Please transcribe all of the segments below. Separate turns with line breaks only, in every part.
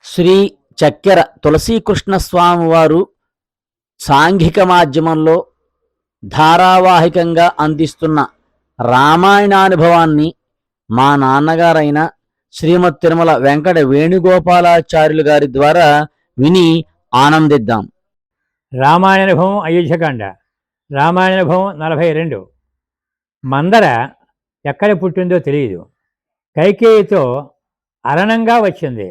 శ్రీ చక్కెర తులసీకృష్ణస్వామివారు సాంఘిక మాధ్యమంలో ధారావాహికంగా అందిస్తున్న రామాయణానుభవాన్ని మా నాన్నగారైన శ్రీమతి తిరుమల వెంకట వేణుగోపాలాచార్యులు గారి ద్వారా విని ఆనందిద్దాం.
రామాయణానుభవం అయోధ్యకాండ. రామాయణానుభవం 42. మందర ఎక్కడ పుట్టిందో తెలియదు. కైకేయితో అరణంగా వచ్చింది.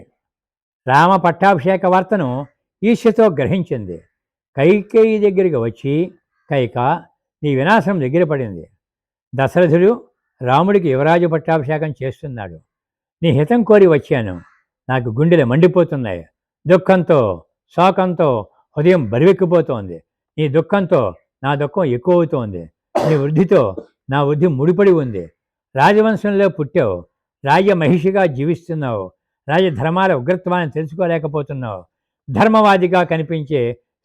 రామ పట్టాభిషేక వార్తను ఈర్ష్యతో గ్రహించింది. కైకేయి దగ్గరికి వచ్చి, కైక, నీ వినాశం దగ్గర పడింది. దశరథుడు రాముడికి యువరాజు పట్టాభిషేకం చేస్తున్నాడు. నీ హితం కోరి వచ్చాను. నాకు గుండెలు మండిపోతున్నాయి. దుఃఖంతో, శోకంతో హృదయం బరివెక్కిపోతోంది. నీ దుఃఖంతో నా దుఃఖం ఎక్కువ అవుతోంది. నీ వృద్ధితో నా వృద్ధి ముడిపడి ఉంది. రాజవంశంలో పుట్టావు, రాజమహిషిగా జీవిస్తున్నావు. రాజధర్మాల ఉగ్రత్వాన్ని తెలుసుకోలేకపోతున్నావు. ధర్మవాదిగా కనిపించే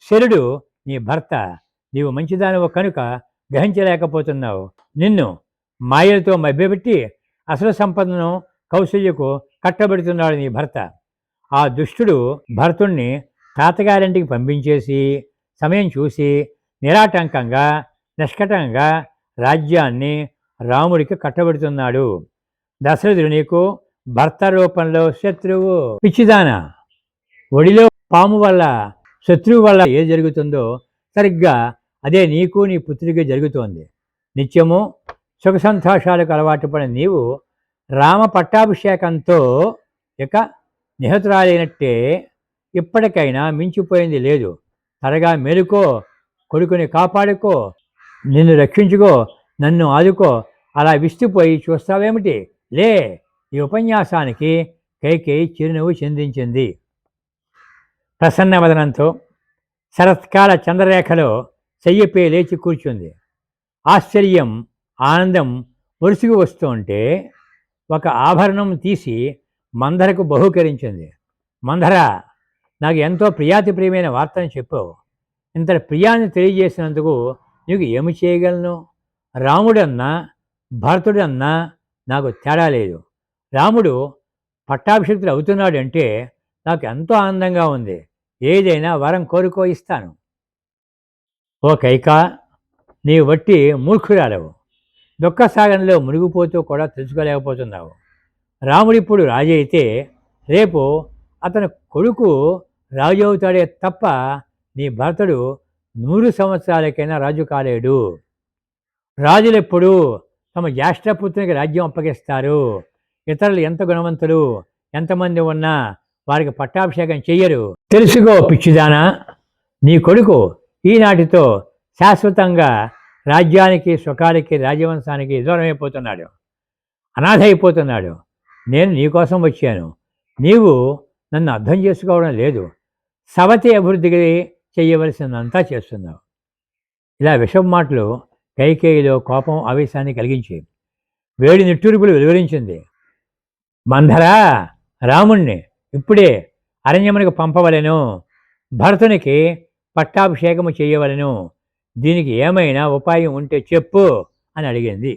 శరుడు నీ భర్త. నీవు మంచిదానివో కనుక గ్రహించలేకపోతున్నావు. నిన్ను మాయలతో మభ్యపెట్టి అసలు సంపదను కౌశల్యకు కట్టబెడుతున్నాడు నీ భర్త. ఆ దుష్టుడు భర్తుణ్ణి తాతగారింటికి పంపించేసి సమయం చూసి నిరాటంకంగా నిష్కటంగా రాజ్యాన్ని రాముడికి కట్టబెడుతున్నాడు. దశరథుడు నీకు భర్త రూపంలో శత్రువు. పిచ్చిదాన, ఒడిలో పాము వల్ల శత్రువు వల్ల ఏది జరుగుతుందో సరిగ్గా అదే నీకు నీ పుత్రుడికి జరుగుతోంది. నిత్యము సుఖ సంతోషాలకు అలవాటు పడిన నీవు రామ పట్టాభిషేకంతో ఇక నిహతురాలైనట్టే. ఇప్పటికైనా మించిపోయింది లేదు. త్వరగా మేలుకో, కొడుకుని కాపాడుకో, నిన్ను రక్షించుకో, నన్ను ఆదుకో. అలా విస్తుపోయి చూస్తావేమిటి? లే. ఈ ఉపన్యాసానికి కైకేయి చిరునవ్వు చిందించింది. ప్రసన్నవదనంతో శరత్కాల చంద్రరేఖలో చెయ్యిపై లేచి కూర్చుంది. ఆశ్చర్యం, ఆనందం ఒరుసుకు వస్తుంటే ఒక ఆభరణం తీసి మందరకు బహూకరించింది. మందర, నాకు ఎంతో ప్రియాతిప్రియమైన వార్తను చెప్పావు. ఇంతటి ప్రియాన్ని తెలియజేసినందుకు నీకు ఏమి చేయగలను? రాముడన్నా భరతుడన్నా నాకు తేడా లేదు. రాముడు పట్టాభిషిక్తుడు అవుతున్నాడు అంటే నాకు ఎంతో ఆనందంగా ఉంది. ఏదైనా వరం కోరుకో, ఇస్తాను. ఓ కైక, నీ వట్టి మూర్ఖురాలవు. దుఃఖసాగరంలో మునిగిపోతూ కూడా తెలుసుకోలేకపోతున్నావు. రాముడిప్పుడు రాజు అయితే రేపు అతని కొడుకు రాజు అవుతాడే తప్ప నీ భర్తడు 100 సంవత్సరాలకైనా రాజు కాలేడు. రాజులెప్పుడు తమ జ్యేష్ఠపుత్రునికి రాజ్యం అప్పగిస్తారు. ఇతరులు ఎంత గుణవంతులు ఎంతమంది ఉన్నా వారికి పట్టాభిషేకం చెయ్యరు. తెలుసుకో పిచ్చిదానా, నీ కొడుకు ఈనాటితో శాశ్వతంగా రాజ్యానికి, సుఖానికి, రాజవంశానికి దూరమైపోతున్నాడు, అనాథ అయిపోతున్నాడు. నేను నీకోసం వచ్చాను. నీవు నన్ను అర్థం చేసుకోవడం లేదు. సవతి అభివృద్ధికి చెయ్యవలసినంతా చేస్తున్నావు. ఇలా విషం మాటలు కైకేయిలో కోపం, ఆవేశాన్ని కలిగించి వేడి నిట్టూర్పులు వెలువరించింది. మందరా, రాముణ్ణి ఇప్పుడే అరణ్యమునికి పంపవలెను. భరతునికి పట్టాభిషేకము చేయవలెను. దీనికి ఏమైనా ఉపాయం ఉంటే చెప్పు అని అడిగింది.